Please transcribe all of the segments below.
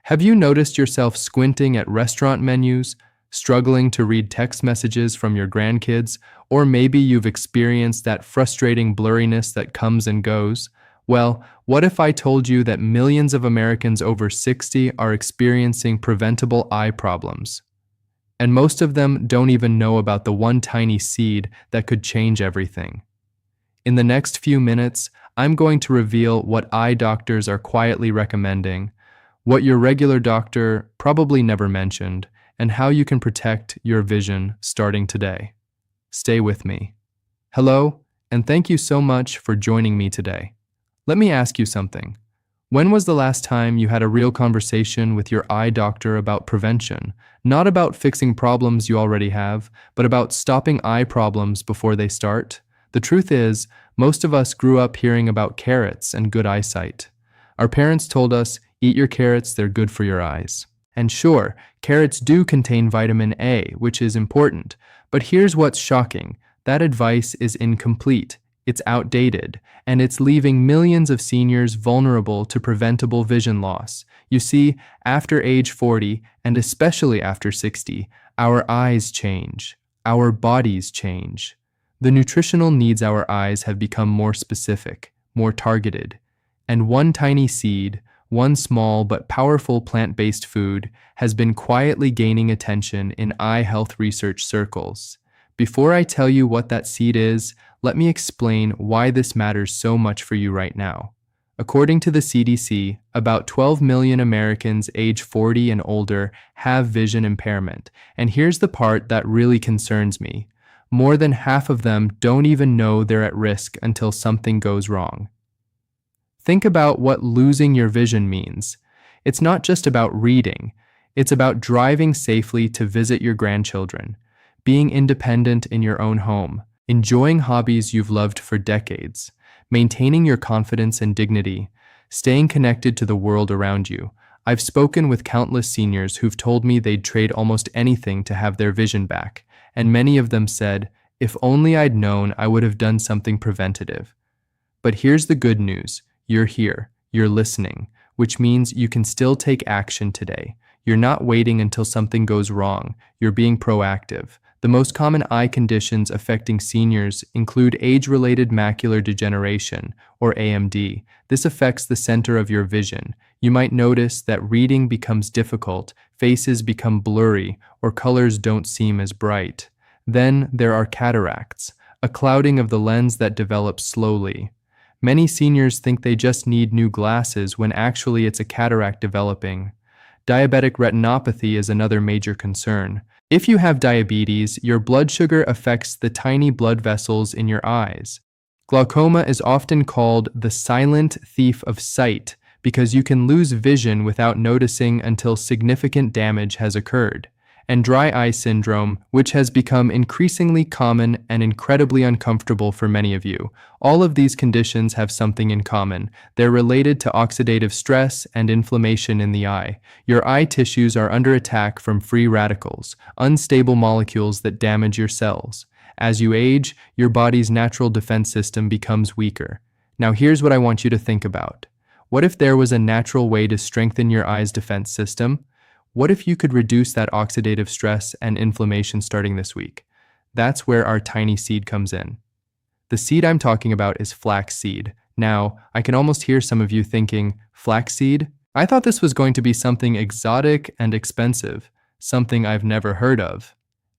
Have you noticed yourself squinting at restaurant menus, struggling to read text messages from your grandkids, or maybe you've experienced that frustrating blurriness that comes and goes? Well, what if I told you that millions of Americans over 60 are experiencing preventable eye problems? And most of them don't even know about the one tiny seed that could change everything. In the next few minutes, I'm going to reveal what eye doctors are quietly recommending, what your regular doctor probably never mentioned, and how you can protect your vision starting today. Stay with me. Hello, and thank you so much for joining me today. Let me ask you something. When was the last time you had a real conversation with your eye doctor about prevention? Not about fixing problems you already have, but about stopping eye problems before they start? The truth is, most of us grew up hearing about carrots and good eyesight. Our parents told us, eat your carrots, they're good for your eyes. And sure, carrots do contain vitamin A, which is important. But here's what's shocking. That advice is incomplete. It's outdated, and it's leaving millions of seniors vulnerable to preventable vision loss. You see, after age 40, and especially after 60, our eyes change. Our bodies change. The nutritional needs of our eyes have become more specific, more targeted. And one tiny seed, one small but powerful plant-based food, has been quietly gaining attention in eye health research circles. Before I tell you what that seed is, let me explain why this matters so much for you right now. According to the CDC, about 12 million Americans age 40 and older have vision impairment, and here's the part that really concerns me. More than half of them don't even know they're at risk until something goes wrong. Think about what losing your vision means. It's not just about reading. It's about driving safely to visit your grandchildren, being independent in your own home, enjoying hobbies you've loved for decades, maintaining your confidence and dignity, staying connected to the world around you. I've spoken with countless seniors who've told me they'd trade almost anything to have their vision back, and many of them said, if only I'd known, I would have done something preventative. But here's the good news. You're here, you're listening, which means you can still take action today. You're not waiting until something goes wrong, you're being proactive. The most common eye conditions affecting seniors include age-related macular degeneration, or AMD. This affects the center of your vision. You might notice that reading becomes difficult, faces become blurry, or colors don't seem as bright. Then there are cataracts, a clouding of the lens that develops slowly. Many seniors think they just need new glasses when actually it's a cataract developing. Diabetic retinopathy is another major concern. If you have diabetes, your blood sugar affects the tiny blood vessels in your eyes. Glaucoma is often called the silent thief of sight because you can lose vision without noticing until significant damage has occurred. And dry eye syndrome, which has become increasingly common and incredibly uncomfortable for many of you. All of these conditions have something in common. They're related to oxidative stress and inflammation in the eye. Your eye tissues are under attack from free radicals, unstable molecules that damage your cells. As you age, your body's natural defense system becomes weaker. Now here's what I want you to think about. What if there was a natural way to strengthen your eye's defense system? What if you could reduce that oxidative stress and inflammation starting this week? That's where our tiny seed comes in. The seed I'm talking about is flaxseed. Now, I can almost hear some of you thinking, flaxseed? I thought this was going to be something exotic and expensive, something I've never heard of.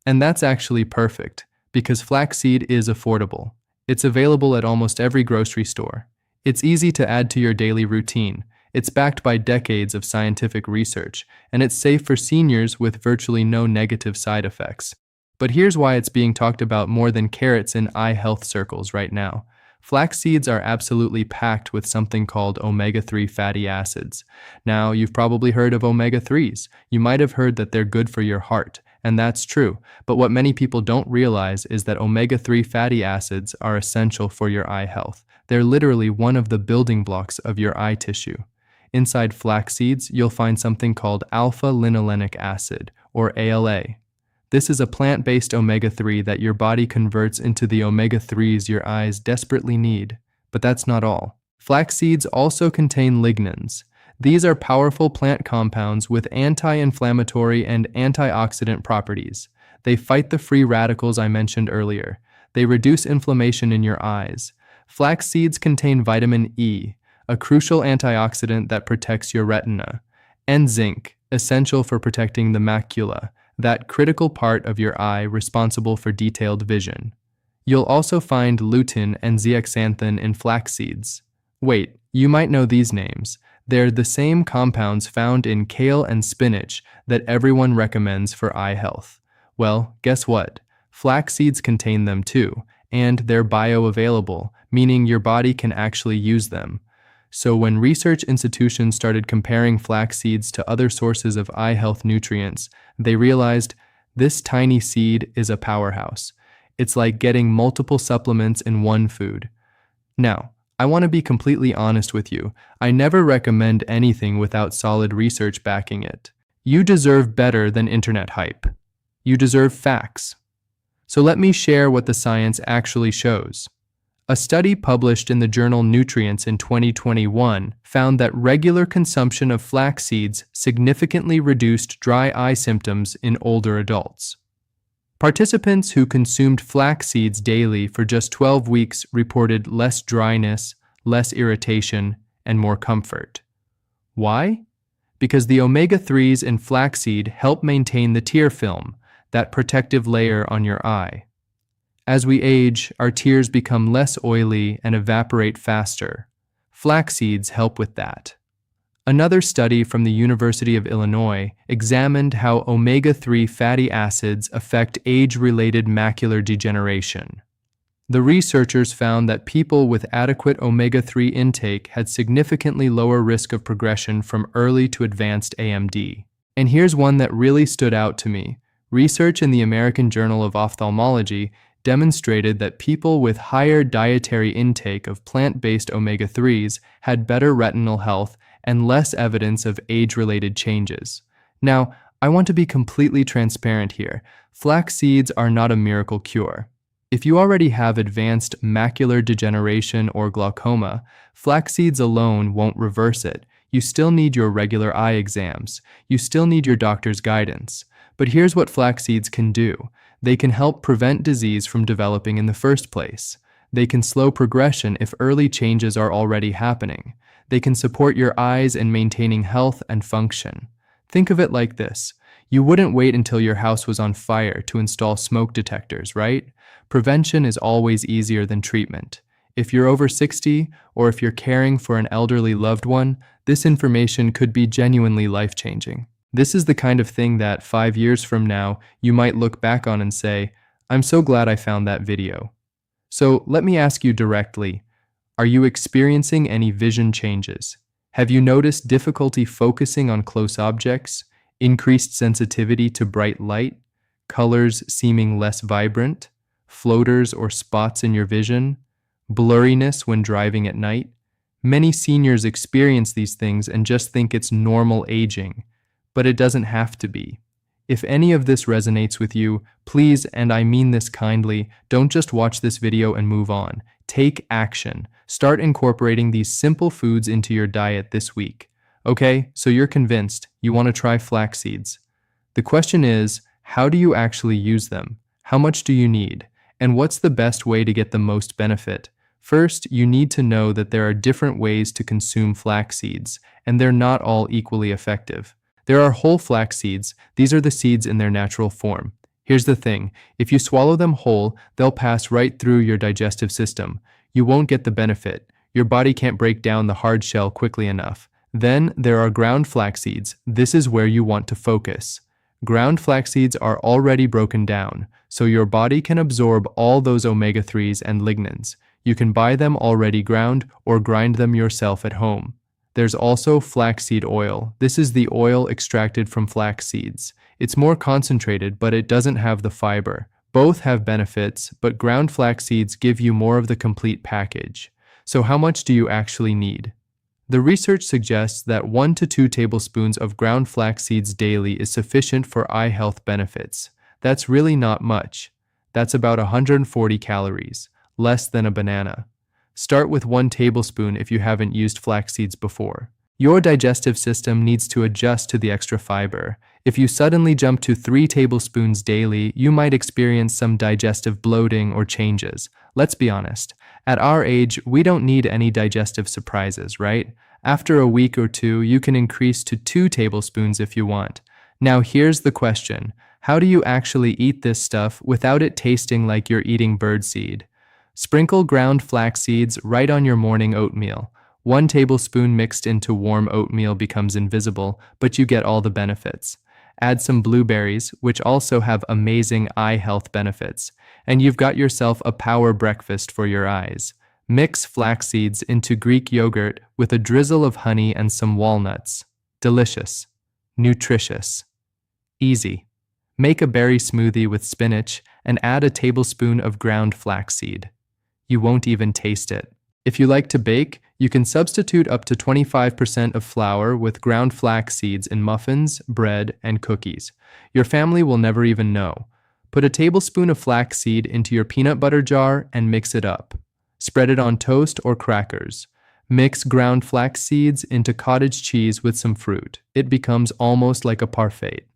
And that's actually perfect, because flaxseed is affordable. It's available at almost every grocery store. It's easy to add to your daily routine. It's backed by decades of scientific research, and it's safe for seniors with virtually no negative side effects. But here's why it's being talked about more than carrots in eye health circles right now. Flax seeds are absolutely packed with something called omega-3 fatty acids. Now, you've probably heard of omega-3s. You might have heard that they're good for your heart, and that's true. But what many people don't realize is that omega-3 fatty acids are essential for your eye health. They're literally one of the building blocks of your eye tissue. Inside flax seeds, you'll find something called alpha-linolenic acid, or ALA. This is a plant-based omega-3 that your body converts into the omega-3s your eyes desperately need. But that's not all. Flax seeds also contain lignans. These are powerful plant compounds with anti-inflammatory and antioxidant properties. They fight the free radicals I mentioned earlier. They reduce inflammation in your eyes. Flax seeds contain vitamin E, a crucial antioxidant that protects your retina, and zinc, essential for protecting the macula, that critical part of your eye responsible for detailed vision. You'll also find lutein and zeaxanthin in flax seeds. Wait, you might know these names. They're the same compounds found in kale and spinach that everyone recommends for eye health. Well, guess what? Flax seeds contain them too, and they're bioavailable, meaning your body can actually use them. So when research institutions started comparing flax seeds to other sources of eye health nutrients, they realized this tiny seed is a powerhouse. It's like getting multiple supplements in one food. Now, I want to be completely honest with you. I never recommend anything without solid research backing it. You deserve better than internet hype. You deserve facts. So let me share what the science actually shows. A study published in the journal Nutrients in 2021 found that regular consumption of flax seeds significantly reduced dry eye symptoms in older adults. Participants who consumed flax seeds daily for just 12 weeks reported less dryness, less irritation, and more comfort. Why? Because the omega-3s in flaxseed help maintain the tear film, that protective layer on your eye. As we age, our tears become less oily and evaporate faster. Flax seeds help with that. Another study from the University of Illinois examined how omega-3 fatty acids affect age-related macular degeneration. The researchers found that people with adequate omega-3 intake had significantly lower risk of progression from early to advanced AMD. And here's one that really stood out to me. Research in the American Journal of Ophthalmology demonstrated that people with higher dietary intake of plant-based omega-3s had better retinal health and less evidence of age-related changes. Now, I want to be completely transparent here. Flax seeds are not a miracle cure. If you already have advanced macular degeneration or glaucoma, flax seeds alone won't reverse it. You still need your regular eye exams. You still need your doctor's guidance. But here's what flax seeds can do. They can help prevent disease from developing in the first place. They can slow progression if early changes are already happening. They can support your eyes in maintaining health and function. Think of it like this. You wouldn't wait until your house was on fire to install smoke detectors, right? Prevention is always easier than treatment. If you're over 60, or if you're caring for an elderly loved one, this information could be genuinely life-changing. This is the kind of thing that 5 years from now, you might look back on and say, I'm so glad I found that video. So let me ask you directly, are you experiencing any vision changes? Have you noticed difficulty focusing on close objects, increased sensitivity to bright light, colors seeming less vibrant, floaters or spots in your vision, blurriness when driving at night? Many seniors experience these things and just think it's normal aging. But it doesn't have to be. If any of this resonates with you, please, and I mean this kindly, don't just watch this video and move on. Take action. Start incorporating these simple foods into your diet this week. Okay, so you're convinced you want to try flax seeds. The question is, how do you actually use them? How much do you need? And what's the best way to get the most benefit? First, you need to know that there are different ways to consume flax seeds, and they're not all equally effective. There are whole flax seeds. These are the seeds in their natural form. Here's the thing. If you swallow them whole, they'll pass right through your digestive system. You won't get the benefit. Your body can't break down the hard shell quickly enough. Then there are ground flax seeds. This is where you want to focus. Ground flax seeds are already broken down, so your body can absorb all those omega-3s and lignans. You can buy them already ground or grind them yourself at home. There's also flaxseed oil. This is the oil extracted from flax seeds. It's more concentrated, but it doesn't have the fiber. Both have benefits, but ground flax seeds give you more of the complete package. So how much do you actually need? The research suggests that 1 to 2 tablespoons of ground flax seeds daily is sufficient for eye health benefits. That's really not much. That's about 140 calories, less than a banana. Start with 1 tablespoon if you haven't used flax seeds before. Your digestive system needs to adjust to the extra fiber. If you suddenly jump to 3 tablespoons daily, you might experience some digestive bloating or changes. Let's be honest. At our age, we don't need any digestive surprises, right? After a week or two, you can increase to 2 tablespoons if you want. Now here's the question. How do you actually eat this stuff without it tasting like you're eating birdseed? Sprinkle ground flax seeds right on your morning oatmeal. 1 tablespoon mixed into warm oatmeal becomes invisible, but you get all the benefits. Add some blueberries, which also have amazing eye health benefits, and you've got yourself a power breakfast for your eyes. Mix flax seeds into Greek yogurt with a drizzle of honey and some walnuts. Delicious. Nutritious. Easy. Make a berry smoothie with spinach and add a tablespoon of ground flaxseed. You won't even taste it. If you like to bake, you can substitute up to 25% of flour with ground flax seeds in muffins, bread, and cookies. Your family will never even know. Put a tablespoon of flaxseed into your peanut butter jar and mix it up. Spread it on toast or crackers. Mix ground flax seeds into cottage cheese with some fruit. It becomes almost like a parfait.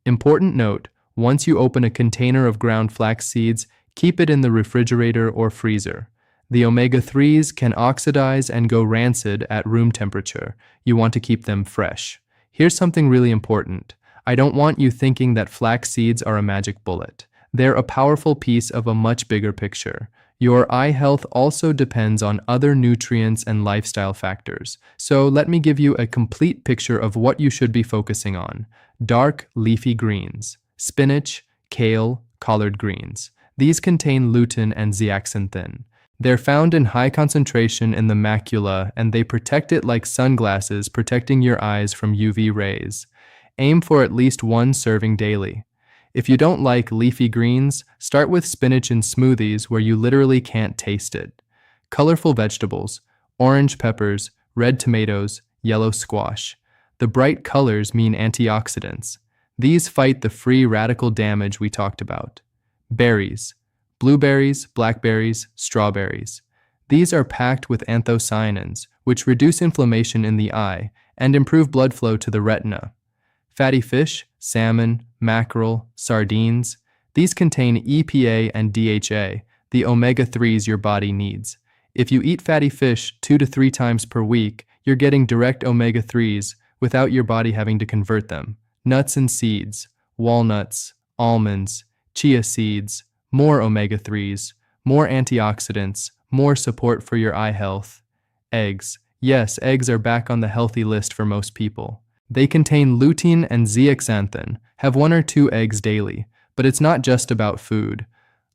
Important note, once you open a container of ground flax seeds, keep it in the refrigerator or freezer. The omega-3s can oxidize and go rancid at room temperature. You want to keep them fresh. Here's something really important. I don't want you thinking that flax seeds are a magic bullet. They're a powerful piece of a much bigger picture. Your eye health also depends on other nutrients and lifestyle factors. So let me give you a complete picture of what you should be focusing on. Dark, leafy greens. Spinach, kale, collard greens. These contain lutein and zeaxanthin. They're found in high concentration in the macula, and they protect it like sunglasses protecting your eyes from UV rays. Aim for at least 1 serving daily. If you don't like leafy greens, start with spinach in smoothies where you literally can't taste it. Colorful vegetables, orange peppers, red tomatoes, yellow squash. The bright colors mean antioxidants. These fight the free radical damage we talked about. Berries. Blueberries, blackberries, strawberries. These are packed with anthocyanins, which reduce inflammation in the eye and improve blood flow to the retina. Fatty fish, salmon, mackerel, sardines. These contain EPA and DHA, the omega-3s your body needs. If you eat fatty fish 2 to 3 times per week, you're getting direct omega-3s without your body having to convert them. Nuts and seeds, walnuts, almonds, chia seeds, more omega-3s, more antioxidants, more support for your eye health. Eggs. Yes, eggs are back on the healthy list for most people. They contain lutein and zeaxanthin. Have 1 or 2 eggs daily, but it's not just about food.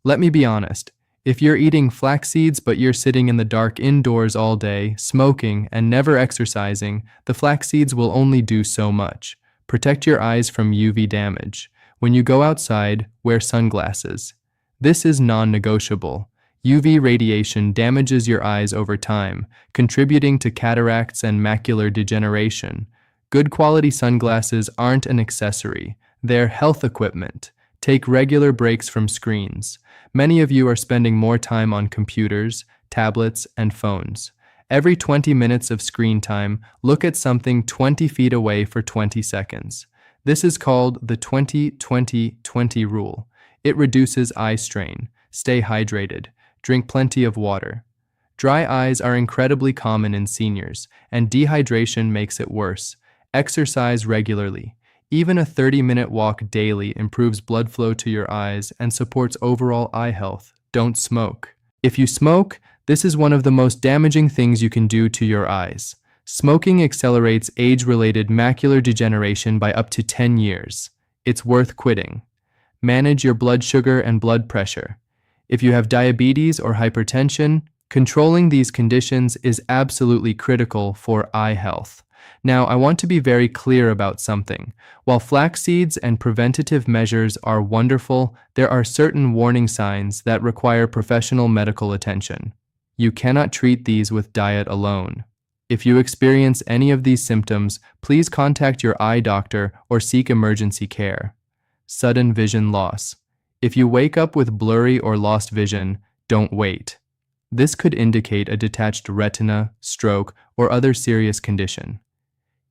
Let me be honest. If you're eating flax seeds but you're sitting in the dark indoors all day, smoking, and never exercising, the flax seeds will only do so much. Protect your eyes from UV damage. When you go outside, wear sunglasses. This is non-negotiable. UV radiation damages your eyes over time, contributing to cataracts and macular degeneration. Good quality sunglasses aren't an accessory. They're health equipment. Take regular breaks from screens. Many of you are spending more time on computers, tablets, and phones. Every 20 minutes of screen time, look at something 20 feet away for 20 seconds. This is called the 20-20-20 rule. It reduces eye strain. Stay hydrated. Drink plenty of water. Dry eyes are incredibly common in seniors, and dehydration makes it worse. Exercise regularly. Even a 30-minute walk daily improves blood flow to your eyes and supports overall eye health. Don't smoke. If you smoke, this is one of the most damaging things you can do to your eyes. Smoking accelerates age-related macular degeneration by up to 10 years. It's worth quitting. Manage your blood sugar and blood pressure. If you have diabetes or hypertension, controlling these conditions is absolutely critical for eye health. Now, I want to be very clear about something. While flax seeds and preventative measures are wonderful, there are certain warning signs that require professional medical attention. You cannot treat these with diet alone. If you experience any of these symptoms, please contact your eye doctor or seek emergency care. Sudden vision loss. If you wake up with blurry or lost vision, don't wait. This could indicate a detached retina, stroke, or other serious condition.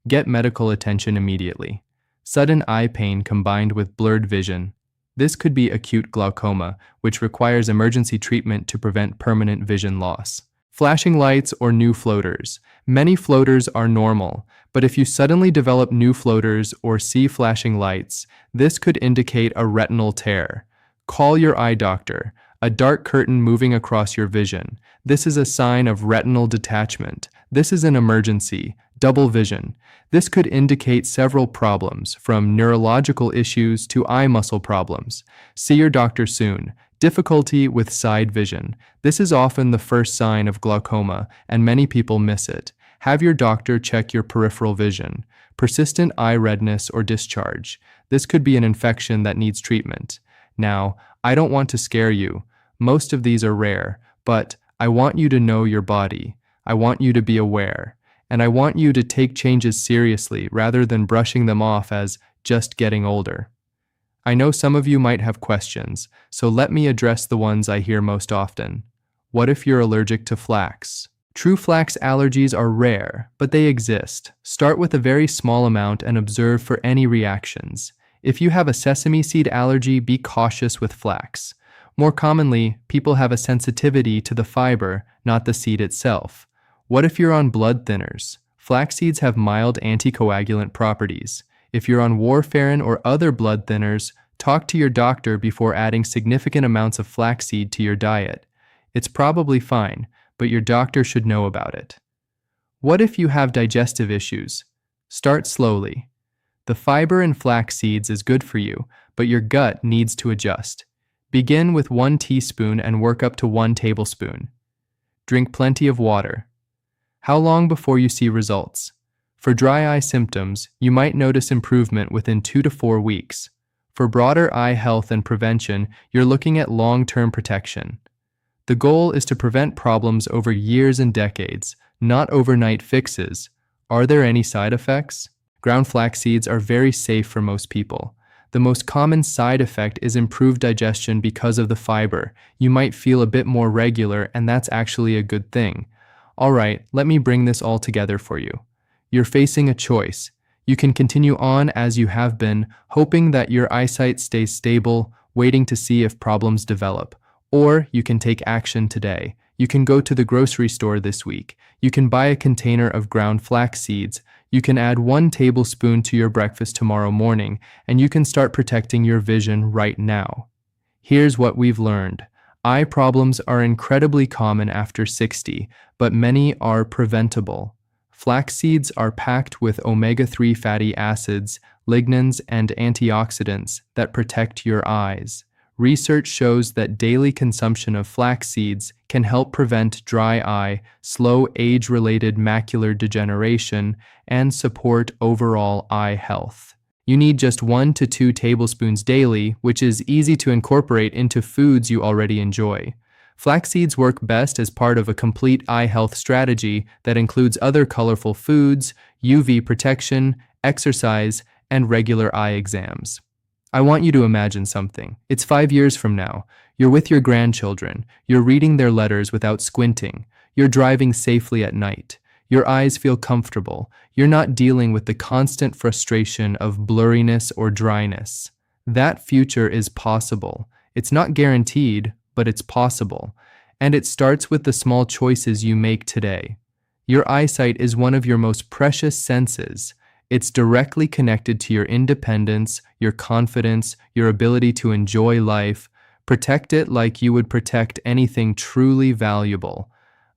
Get medical attention immediately. Sudden eye pain combined with blurred vision. This could be acute glaucoma, which requires emergency treatment to prevent permanent vision loss. Flashing lights or new floaters. Many floaters are normal, but if you suddenly develop new floaters or see flashing lights, this could indicate a retinal tear. Call your eye doctor. A dark curtain moving across your vision. This is a sign of retinal detachment. This is an emergency. Double vision. This could indicate several problems, from neurological issues to eye muscle problems. See your doctor soon. Difficulty with side vision. This is often the first sign of glaucoma, and many people miss it. Have your doctor check your peripheral vision. Persistent eye redness or discharge. This could be an infection that needs treatment. Now, I don't want to scare you. Most of these are rare, but I want you to know your body. I want you to be aware. And I want you to take changes seriously rather than brushing them off as just getting older. I know some of you might have questions, so let me address the ones I hear most often. What if you're allergic to flax? True flax allergies are rare, but they exist. Start with a very small amount and observe for any reactions. If you have a sesame seed allergy, be cautious with flax. More commonly, people have a sensitivity to the fiber, not the seed itself. What if you're on blood thinners? Flax seeds have mild anticoagulant properties. If you're on warfarin or other blood thinners, talk to your doctor before adding significant amounts of flaxseed to your diet. It's probably fine, but your doctor should know about it. What if you have digestive issues? Start slowly. The fiber in flax seeds is good for you, but your gut needs to adjust. Begin with 1 teaspoon and work up to 1 tablespoon. Drink plenty of water. How long before you see results? For dry eye symptoms, you might notice improvement within 2 to 4 weeks. For broader eye health and prevention, you're looking at long-term protection. The goal is to prevent problems over years and decades, not overnight fixes. Are there any side effects? Ground flax seeds are very safe for most people. The most common side effect is improved digestion because of the fiber. You might feel a bit more regular, and that's actually a good thing. All right, let me bring this all together for you. You're facing a choice. You can continue on as you have been, hoping that your eyesight stays stable, waiting to see if problems develop. Or you can take action today. You can go to the grocery store this week. You can buy a container of ground flax seeds. You can add 1 tablespoon to your breakfast tomorrow morning, and you can start protecting your vision right now. Here's what we've learned. Eye problems are incredibly common after 60, but many are preventable. Flax seeds are packed with omega-3 fatty acids, lignans, and antioxidants that protect your eyes. Research shows that daily consumption of flax seeds can help prevent dry eye, slow age-related macular degeneration, and support overall eye health. You need just 1 to 2 tablespoons daily, which is easy to incorporate into foods you already enjoy. Flax seeds work best as part of a complete eye health strategy that includes other colorful foods, UV protection, exercise, and regular eye exams. I want you to imagine something. It's 5 years from now. You're with your grandchildren. You're reading their letters without squinting. You're driving safely at night. Your eyes feel comfortable. You're not dealing with the constant frustration of blurriness or dryness. That future is possible. It's not guaranteed, but it's possible. And it starts with the small choices you make today. Your eyesight is one of your most precious senses. It's directly connected to your independence, your confidence, your ability to enjoy life. Protect it like you would protect anything truly valuable.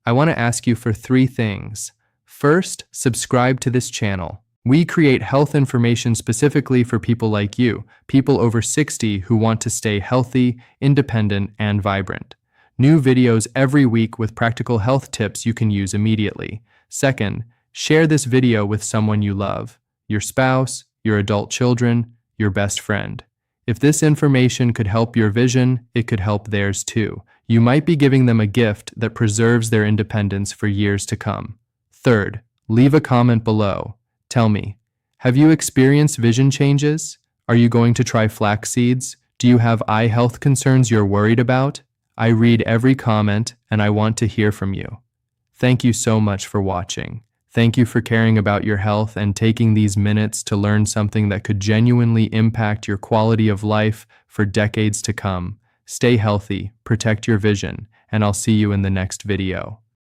I want to ask you for 3 things. First, subscribe to this channel. We create health information specifically for people like you, people over 60 who want to stay healthy, independent, and vibrant. New videos every week with practical health tips you can use immediately. Second, share this video with someone you love, your spouse, your adult children, your best friend. If this information could help your vision, it could help theirs too. You might be giving them a gift that preserves their independence for years to come. Third, leave a comment below. Tell me, have you experienced vision changes? Are you going to try flax seeds? Do you have eye health concerns you're worried about? I read every comment and I want to hear from you. Thank you so much for watching. Thank you for caring about your health and taking these minutes to learn something that could genuinely impact your quality of life for decades to come. Stay healthy, protect your vision, and I'll see you in the next video.